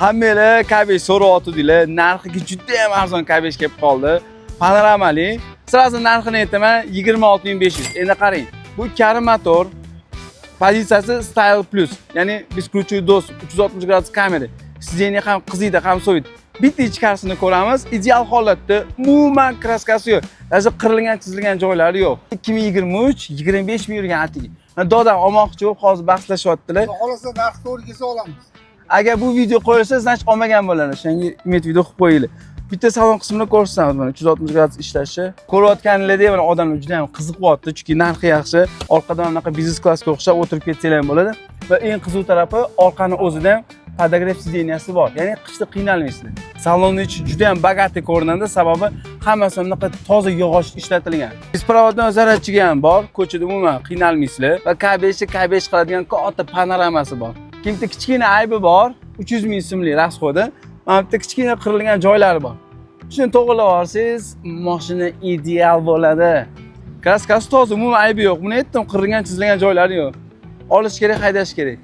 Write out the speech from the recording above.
Hammalar kabej so'rayotdinglar. Narxiga juda ham arzon kabej kelib qoldi. Panoramali. Sirasi narxini aytaman 26500. Endi qarang. Bu karim motor. Pozitsiyasi Style Plus. Ya'ni beskruchli dos 360 gradus kamera. Sizdeni ham qiziydi, ham soviydi. Bitta ichkarisini ko'ramiz. Ideal holatda, umuman kraskasi yo'q. Даже qirilgan, chizilgan joylari yo'q. 2023 25 ming yurgan atigi. Dodam olmoqchi bo'lib, hozir bahslashyaptilar. Xolasa narx to'g'riga olamiz. Agar bu video qo'yilsa, значит olmagan bo'ladi. Shunga umid video qilib qo'yinglar. Bitta salon qismini ko'rsatamiz mana 360 gradus ishlashi. Ko'rayotganinglarda mana odamlar juda ham qiziqyapti, chunki narxi yaxshi. Orqadan bunaqa biznes klassga o'xshab o'tirib ketsalar ham bo'ladi. Va eng qiziq tarafi orqani o'zida podograf sideniyasi bor. Ya'ni qishda qiynalmaysizlar. Salonni ichi juda ham bogati ko'rinadi, sababi hammasi bunaqa toza yog'och ishlatilgan. Besprovодный zaryadchiga ham bor, ko'chada umuman qiynalmaysizlar va kabejni kabej qiladigan katta panoramasi bor. Kimda kichkina aybi bor, 300 ming so'mlik rasxodi, mana bitta kichkina qirilgan joylari bor. Shuni to'g'rilab olsangiz, mashina ideal bo'ladi. Kraskasi toza, umuman aybi yo'q. Buni aytdim, qirilgan, chizilgan joylari yo'q. Olish kerak, haydash kerak.